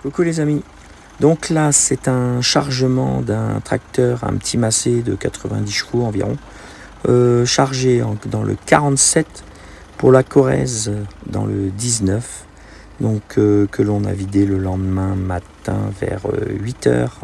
Coucou les amis. Donc là, c'est un chargement d'un tracteur, un petit Macé de 90 chevaux environ, chargé dans le 47 pour la Corrèze dans le 19, donc que l'on a vidé le lendemain matin vers 8 heures.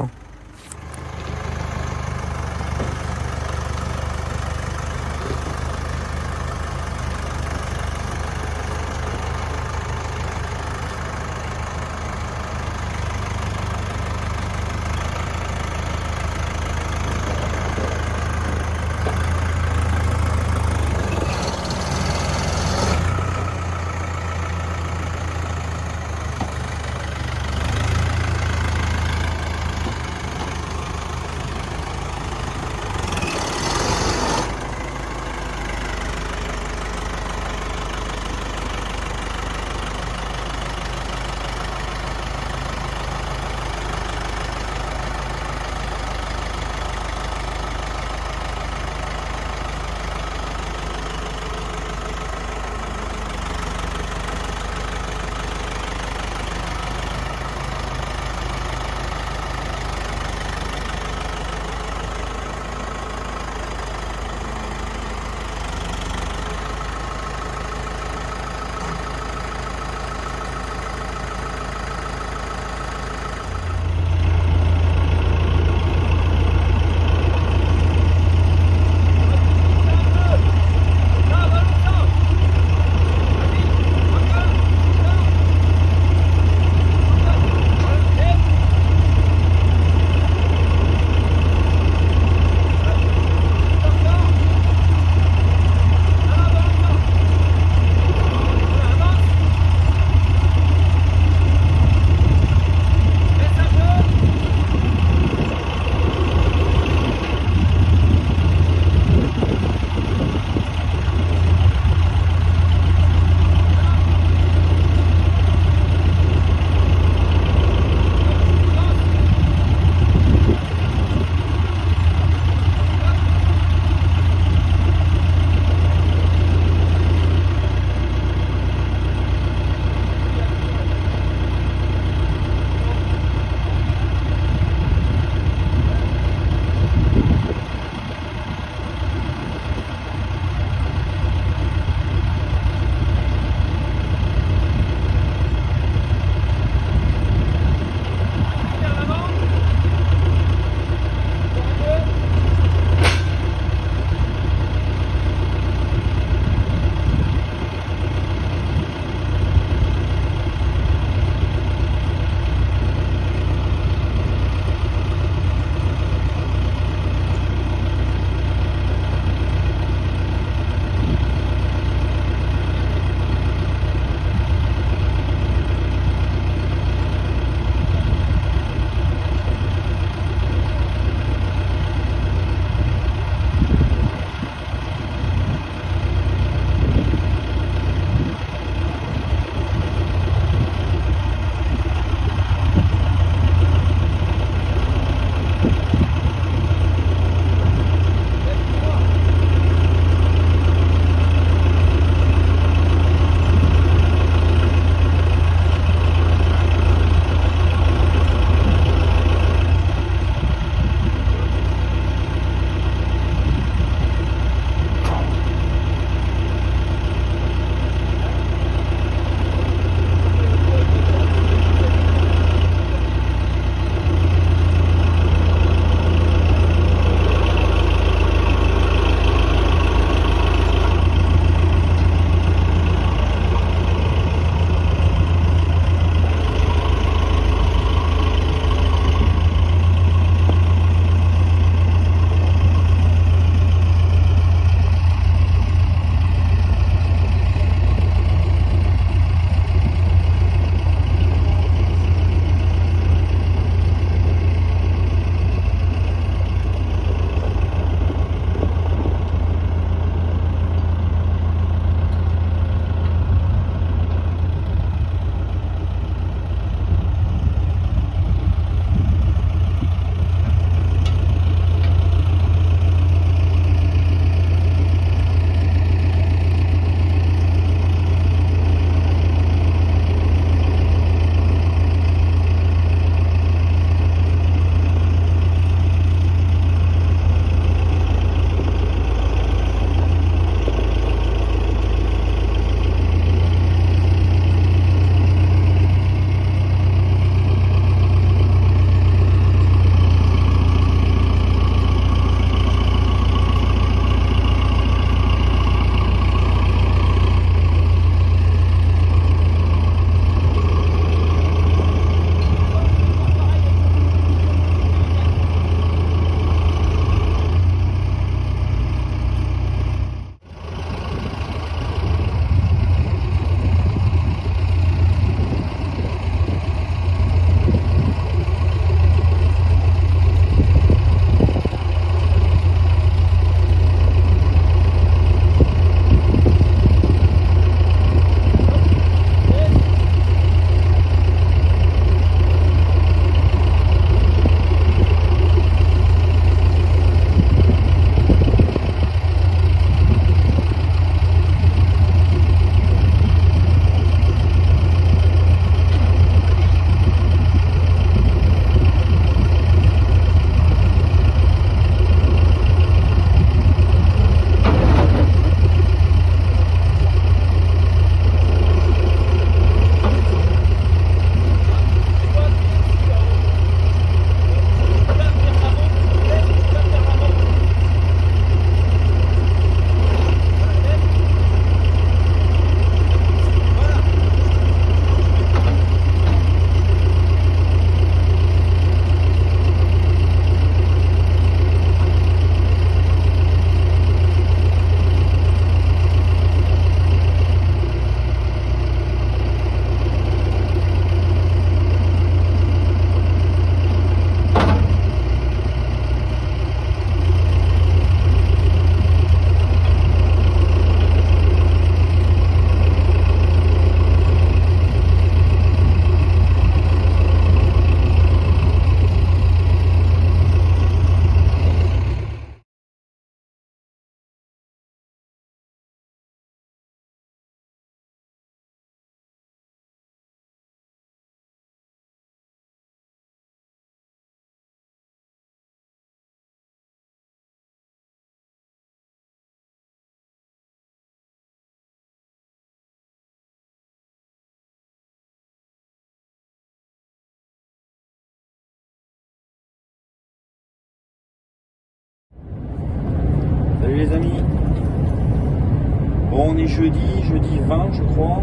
On est jeudi 20 je crois,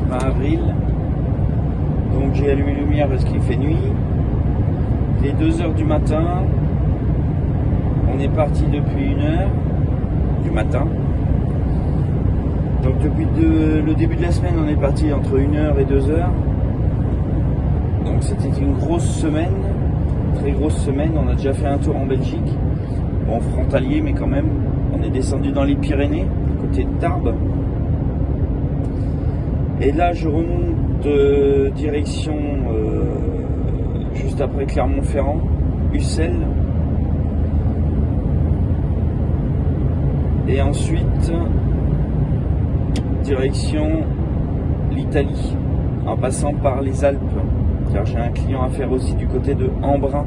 20 avril. Donc j'ai allumé les lumières parce qu'il fait nuit. Il est 2h du matin. On est parti depuis 1h du matin. Donc depuis le début de la semaine, on est parti entre 1h et 2h. Donc c'était une grosse semaine, très grosse semaine. On a déjà fait un tour en Belgique, bon frontalier mais quand même. On est descendu dans les Pyrénées, côté de Tarbes. Et là je remonte direction juste après Clermont-Ferrand, Ussel. Et ensuite direction l'Italie, en passant par les Alpes, car j'ai un client à faire aussi du côté de Embrun,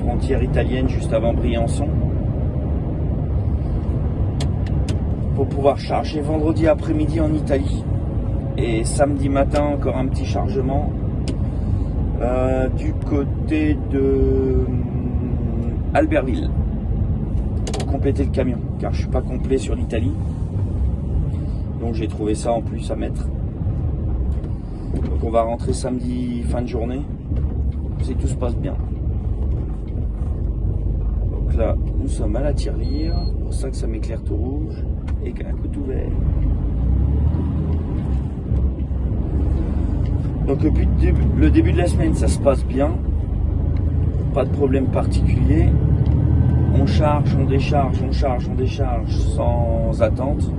frontière italienne juste avant Briançon, pour pouvoir charger vendredi après-midi en Italie. Et samedi matin encore un petit chargement du côté de Albertville pour compléter le camion, car je suis pas complet sur l'Italie. Donc j'ai trouvé ça en plus à mettre. Donc on va rentrer samedi fin de journée, si tout se passe bien. Donc là, nous sommes à la tirelire, c'est pour ça que ça m'éclaire tout rouge et qu'un coup tout vert. Donc le début de la semaine, ça se passe bien, pas de problème particulier. On charge, on décharge, on charge, on décharge sans attente.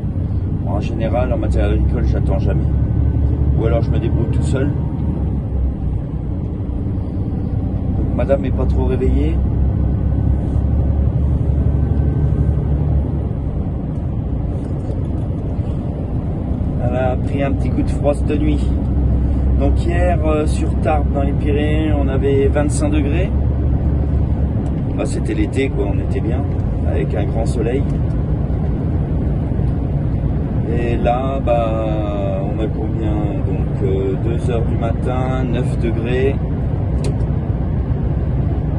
En général, en matériel agricole, j'attends jamais. Ou alors je me débrouille tout seul. Donc, madame n'est pas trop réveillée. Elle a pris un petit coup de froid cette nuit. Donc hier, sur Tarbes, dans les Pyrénées, on avait 25 degrés. Bah, c'était l'été, quoi, on était bien, avec un grand soleil. Et là, bah, on a combien? Donc 2h du matin, 9 degrés.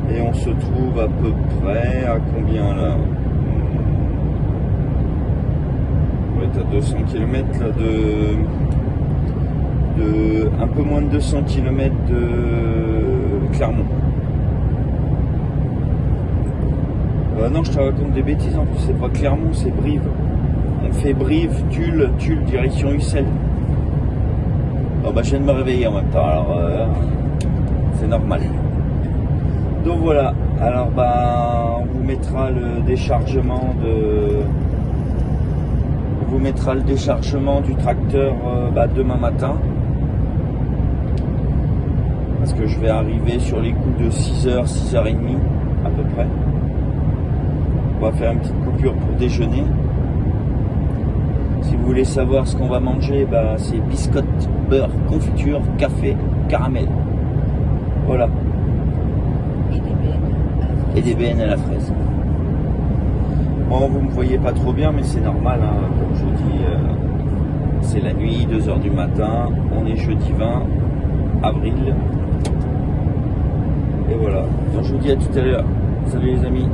Et on se trouve à peu près à combien là? On va être à 200 km là, de un peu moins de 200 km de Clermont. Non, je te raconte des bêtises en plus, c'est pas Clermont, c'est Brive. On fait Brive, Tulle, direction Ussel. Oh bah je viens de me réveiller en même temps, alors c'est normal. Donc voilà, alors bah on vous mettra le déchargement du tracteur demain matin. Parce que je vais arriver sur les coups de 6h, 6h30 à peu près. On va faire une petite coupure pour déjeuner. Si vous voulez savoir ce qu'on va manger, bah, c'est biscottes, beurre, confiture, café, caramel. Voilà. Et des BN à la fraise. Bon, vous ne me voyez pas trop bien, mais c'est normal. Hein. Comme je vous dis, c'est la nuit, 2h du matin. On est jeudi 20 avril. Et voilà. Donc je vous dis à tout à l'heure. Salut les amis.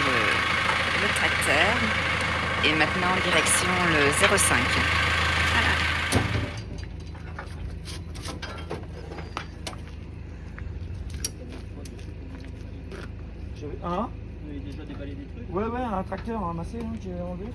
le tracteur. Et maintenant, direction le 05. Voilà. Hein? Vous avez déjà déballé des trucs? Ouais, un tracteur ramassé hein, que j'ai enlevé.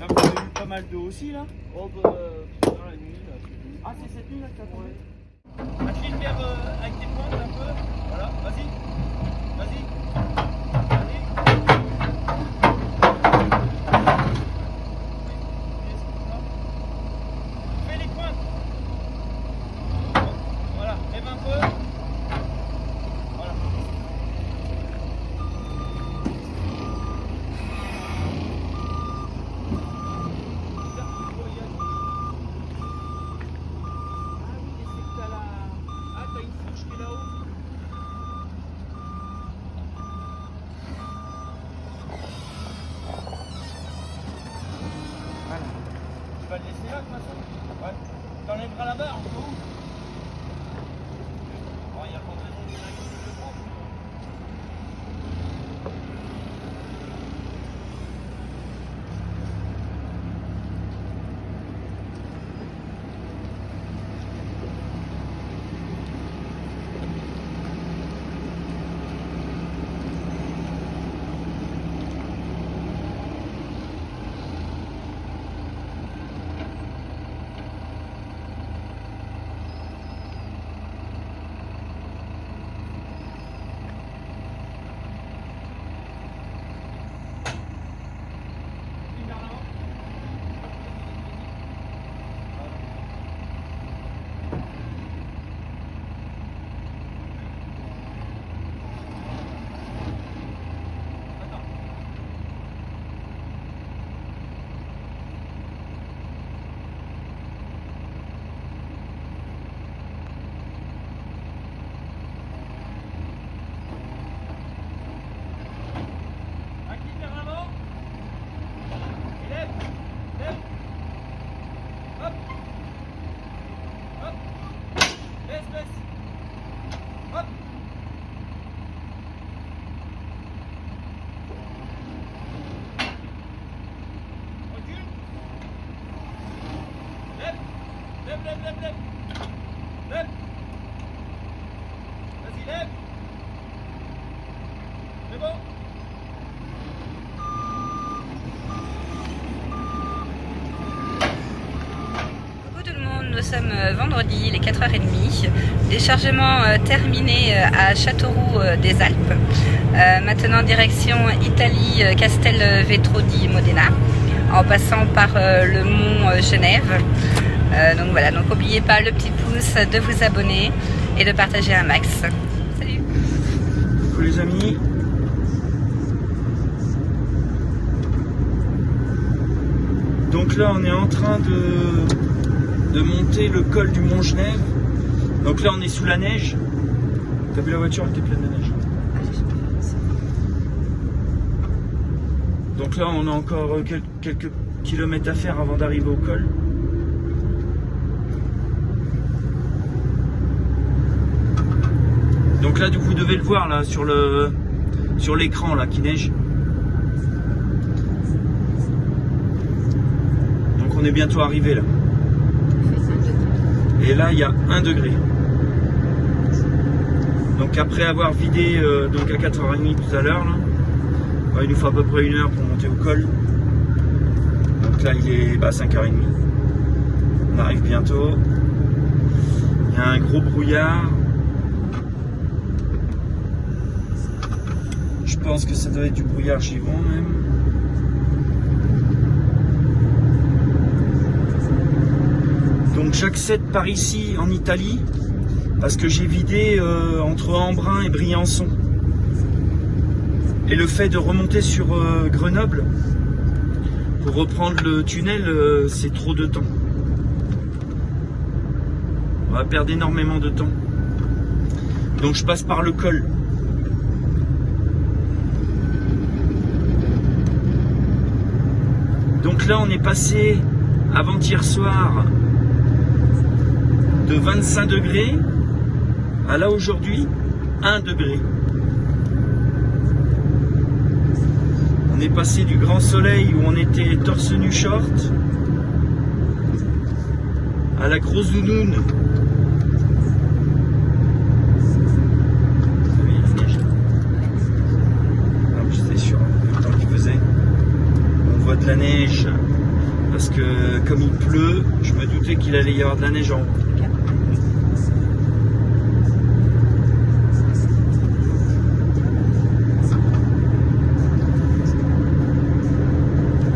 Là, vous avez eu pas mal d'eau aussi là? Oh bah, dans la nuit là, c'est tout. Ah, c'est cette nuit là que t'as tombé? Incline vers avec tes pointes un peu. Voilà, vas-y. Vas-y. Vas-y. Fais les pointes. Voilà, lève un peu. Voilà. Tu vas le laisser là de toute façon? Ouais. T'enlèveras la barre, on peut où? Bon, il n'y a pas de raison de le prendre. Lève. Vas-y, lève. C'est bon? Coucou tout le monde, nous sommes vendredi, il est 4h30. Déchargement terminé à Châteauroux des Alpes. Maintenant direction Italie, Castelvetro di Modena, en passant par le mont Genève. Donc voilà, donc n'oubliez pas le petit pouce, de vous abonner et de partager un max. Salut! Coucou les amis. Donc là on est en train de monter le col du mont Genève. Donc là on est sous la neige. T'as vu la voiture, elle était pleine de neige. Donc là on a encore quelques kilomètres à faire avant d'arriver au col. Donc là vous devez le voir là sur l'écran là qui neige. Donc on est bientôt arrivé là. Et là il y a 1 degré. Donc après avoir vidé donc à 4h30 tout à l'heure, il nous faut à peu près 1 heure pour monter au col. Donc là il est 5h30. On arrive bientôt. Il y a un gros brouillard. Je pense que ça doit être du brouillard givrant même. Donc j'accède par ici en Italie parce que j'ai vidé entre Embrun et Briançon. Et le fait de remonter sur Grenoble pour reprendre le tunnel, c'est trop de temps. On va perdre énormément de temps. Donc je passe par le col. Donc là on est passé avant-hier soir de 25 degrés à là aujourd'hui 1 degré. On est passé du grand soleil où on était torse nu short à la grosse zounoune. J'étais sûr le temps qu'il faisait. On voit de la neige parce que comme il pleut, je me doutais qu'il allait y avoir de la neige en haut.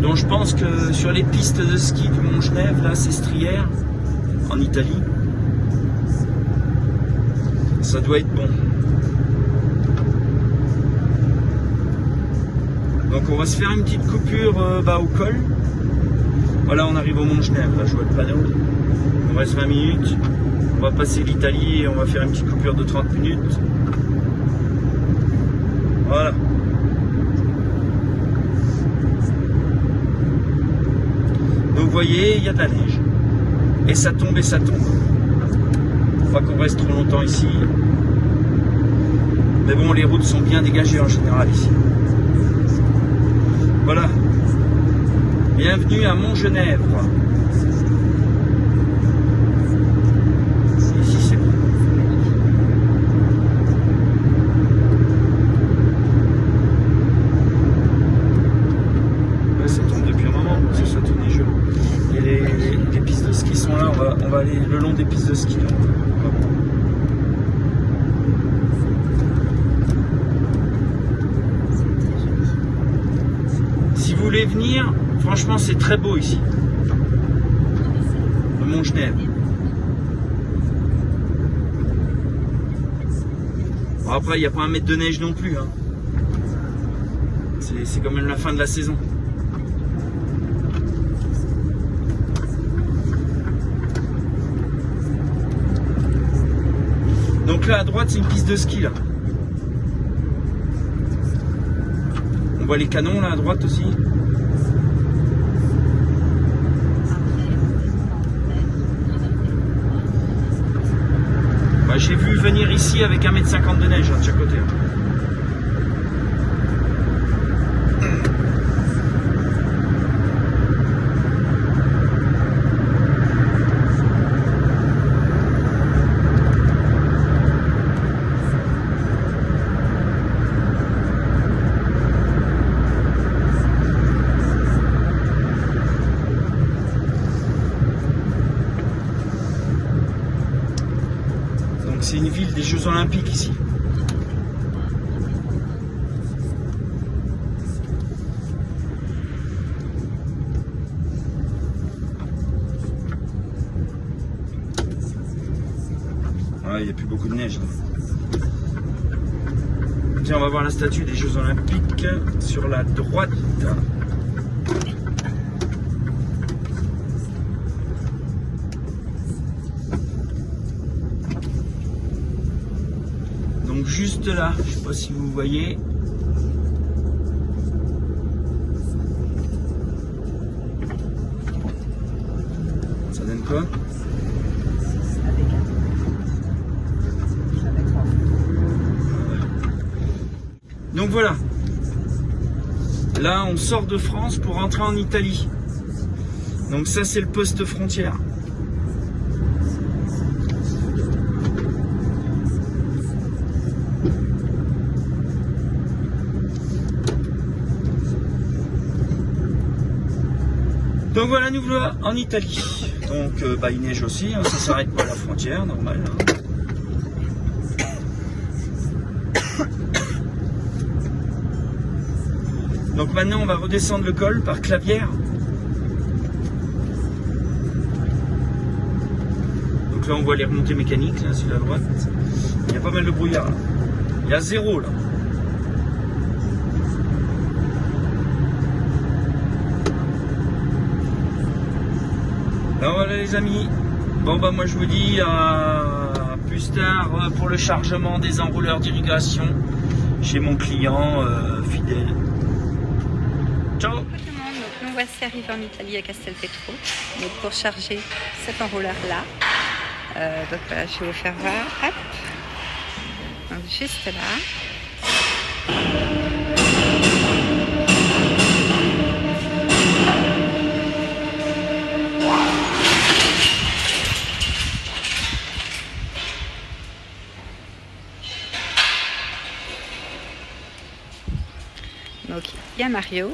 Donc je pense que sur les pistes de ski du Mont Genève, là, Sestrières, en Italie, ça doit être bon. Donc on va se faire une petite coupure au col. Voilà, on arrive au Mont Genève, là je vois le panneau. Il reste 20 minutes. On va passer l'Italie et on va faire une petite coupure de 30 minutes. Voilà. Donc vous voyez, il y a de la neige. Et ça tombe et ça tombe. Pas qu'on reste trop longtemps ici. Mais bon, les routes sont bien dégagées en général ici. Voilà. Bienvenue à Montgenèvre. Ici c'est bon. Ouais, ça tombe depuis un moment, parce que ça tout neigeux. Et les pistes de ski sont là, on va aller le long des pistes de ski. Là. Si vous voulez venir, franchement c'est très beau ici. Le Mont Genève. Bon, après il n'y a pas un mètre de neige non plus. Hein. C'est quand même la fin de la saison. Donc là à droite c'est une piste de ski là. On voit les canons là à droite aussi. Bah, j'ai vu venir ici avec 1,50 m de neige hein, de chaque côté. C'est une ville des Jeux Olympiques ici. Ouais, il n'y a plus beaucoup de neige. Tiens, on va voir la statue des Jeux Olympiques sur la droite. Donc juste là, je ne sais pas si vous voyez. Ça donne quoi? Donc voilà. Là, on sort de France pour rentrer en Italie. Donc ça, c'est le poste frontière. Donc voilà, nous voilà en Italie. Donc il neige aussi, hein, ça s'arrête pas à la frontière, normal. Hein. Donc maintenant on va redescendre le col par Clavière. Donc là on voit les remontées mécaniques là, sur la droite. Il y a pas mal de brouillard là. Il y a zéro là. Alors voilà les amis, Bon bah moi je vous dis à plus tard pour le chargement des enrouleurs d'irrigation chez mon client fidèle. Ciao. Coucou tout le monde, donc nous voici arrivés en Italie à Castelvetro, donc pour charger cet enrouleur là. Donc voilà, je vais vous faire voir. Hop. Donc juste là. Donc il y a Mario,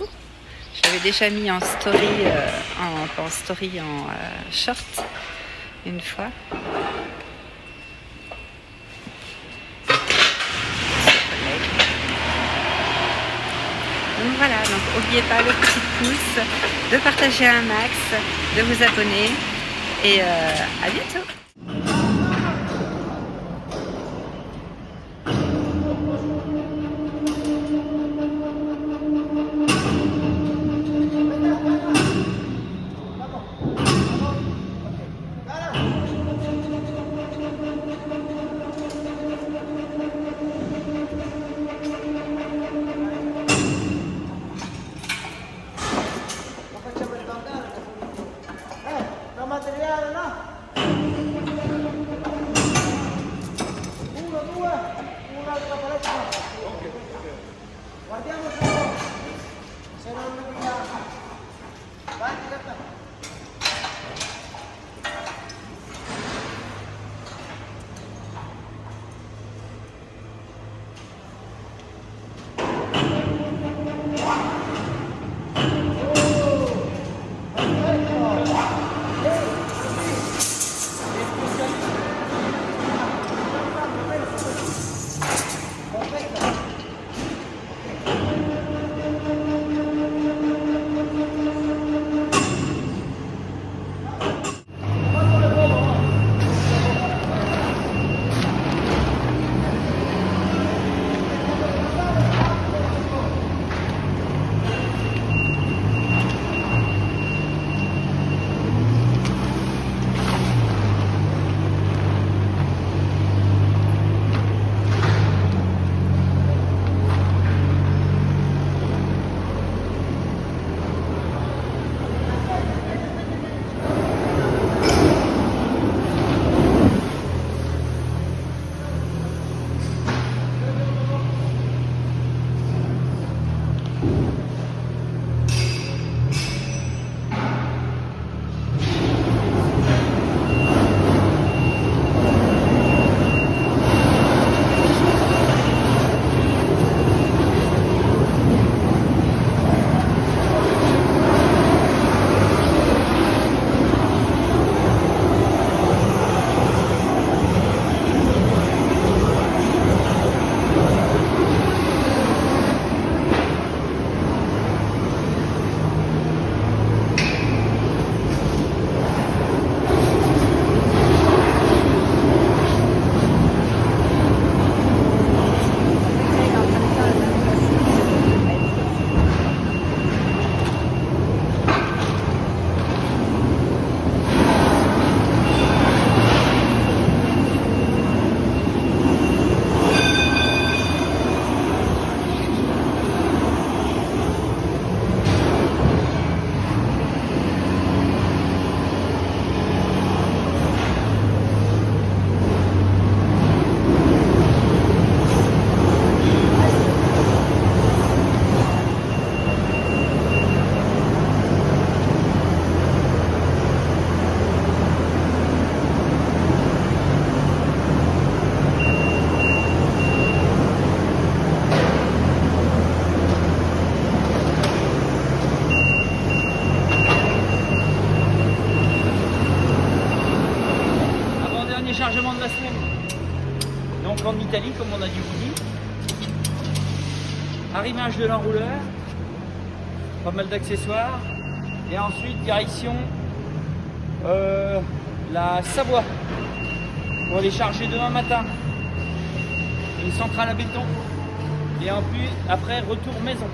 je l'avais déjà mis en story, en short une fois. Donc voilà, donc n'oubliez pas le petit pouce, de partager un max, de vous abonner et à bientôt. Materiale no? 1, 2, un'altra paletta. Guardiamo se non dobbiamo. Vai, aspetta. Chargement de la semaine. Donc en Italie, comme on a dû vous dire, arrimage de l'enrouleur, pas mal d'accessoires, et ensuite direction la Savoie pour les charger demain matin. Une centrale à béton, et en plus après retour maison.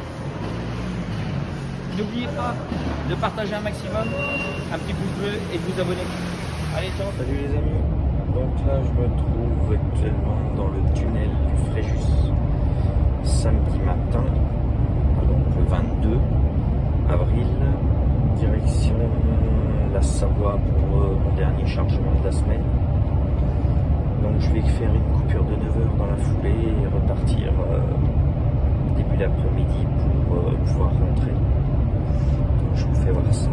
N'oubliez pas de partager un maximum, un petit pouce bleu et de vous abonner. Allez, ciao. Salut les amis, donc là je me trouve actuellement dans le tunnel du Fréjus, samedi matin, donc le 22 avril, direction la Savoie pour mon dernier chargement de la semaine. Donc je vais faire une coupure de 9 h dans la foulée et repartir début d'après-midi pour pouvoir rentrer. Donc je vous fais voir ça.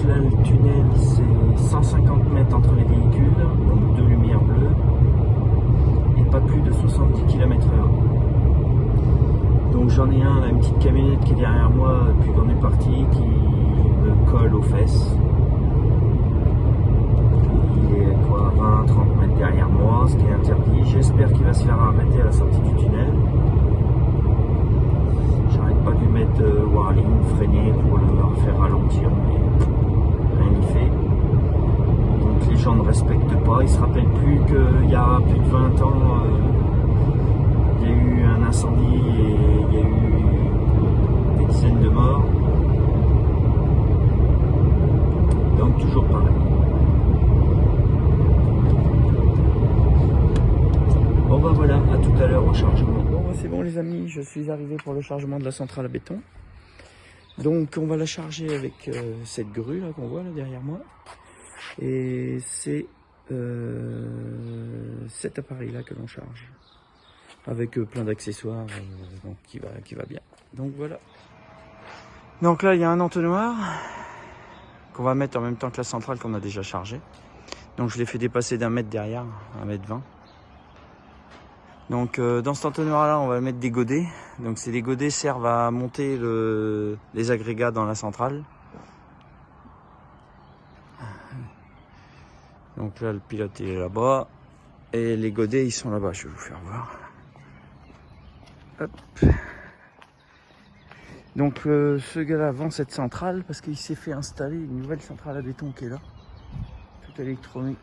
Là, le tunnel, c'est 150 mètres entre les véhicules, donc 2 lumières bleues, et pas plus de 70 km/h. Donc j'en ai un, là, une petite camionnette qui est derrière moi depuis qu'on est parti, qui me colle aux fesses. Il est quoi, 20-30 mètres derrière moi, ce qui est interdit. J'espère qu'il va se faire arrêter à la sortie du tunnel. J'arrête pas de lui mettre warning, freiner pour le faire ralentir, mais rien n'y fait. Donc les gens ne respectent pas, ils se rappellent plus qu'il y a plus de 20 ans, il y a eu un incendie et il y a eu des dizaines de morts. Donc toujours pareil. Bon bah voilà, à tout à l'heure au chargement. Bon bah c'est bon les amis, je suis arrivé pour le chargement de la centrale à béton. Donc on va la charger avec cette grue là qu'on voit là derrière moi. Et c'est cet appareil là que l'on charge. Avec plein d'accessoires donc qui va bien. Donc voilà. Donc là il y a un entonnoir qu'on va mettre en même temps que la centrale qu'on a déjà chargée. Donc je l'ai fait dépasser d'1 mètre derrière, 1,20 m. Donc dans cet entonnoir là on va mettre des godets. Donc ces godets servent à monter les agrégats dans la centrale. Donc là le pilote est là-bas et les godets ils sont là-bas, je vais vous faire voir. Hop. Donc ce gars-là vend cette centrale parce qu'il s'est fait installer une nouvelle centrale à béton qui est là. Tout électronique,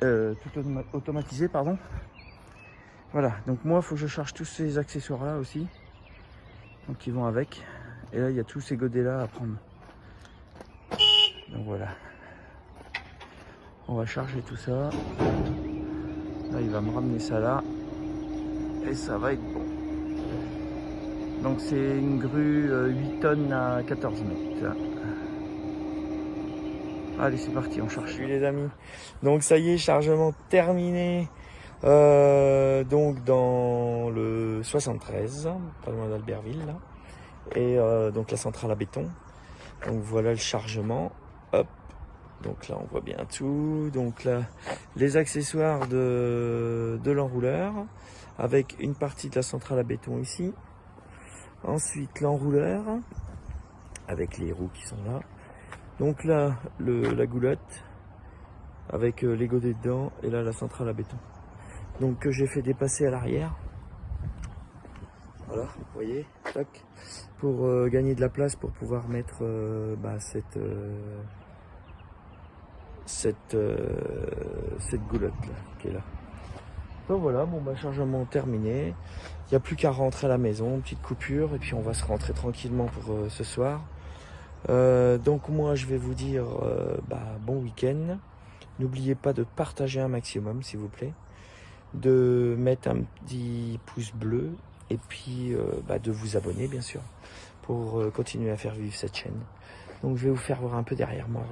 tout automatisé pardon. Voilà, donc moi il faut que je charge tous ces accessoires là aussi. Donc ils vont avec. Et là il y a tous ces godets là à prendre. Donc voilà. On va charger tout ça. Là il va me ramener ça là. Et ça va être bon. Donc c'est une grue 8 tonnes à 14 mètres. Allez c'est parti, on charge. Les amis. Donc ça y est, chargement terminé. Donc dans le 73, pas loin d'Albertville là. Et donc la centrale à béton. Donc voilà le chargement. Hop. Donc là on voit bien tout. Donc là les accessoires de l'enrouleur avec une partie de la centrale à béton ici. Ensuite l'enrouleur avec les roues qui sont là. Donc là la goulotte avec les godets dedans et là la centrale à béton. Donc que j'ai fait dépasser à l'arrière. Voilà, vous voyez, tac, pour gagner de la place pour pouvoir mettre cette goulotte là qui est là. Donc voilà, bon bah chargement terminé. Il n'y a plus qu'à rentrer à la maison, petite coupure et puis on va se rentrer tranquillement pour ce soir. Donc moi je vais vous dire bon week-end. N'oubliez pas de partager un maximum s'il vous plaît, de mettre un petit pouce bleu et puis de vous abonner bien sûr pour continuer à faire vivre cette chaîne. Donc je vais vous faire voir un peu derrière moi,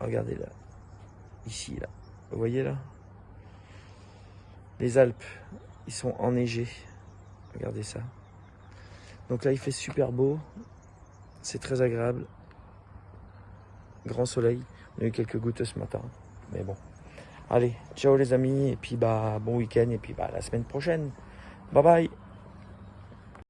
regardez là, ici là, vous voyez là, les Alpes ils sont enneigées, regardez ça. Donc là il fait super beau, c'est très agréable, grand soleil, on a eu quelques gouttes ce matin mais bon. Allez, ciao les amis, et puis bon week-end, et puis la semaine prochaine. Bye bye.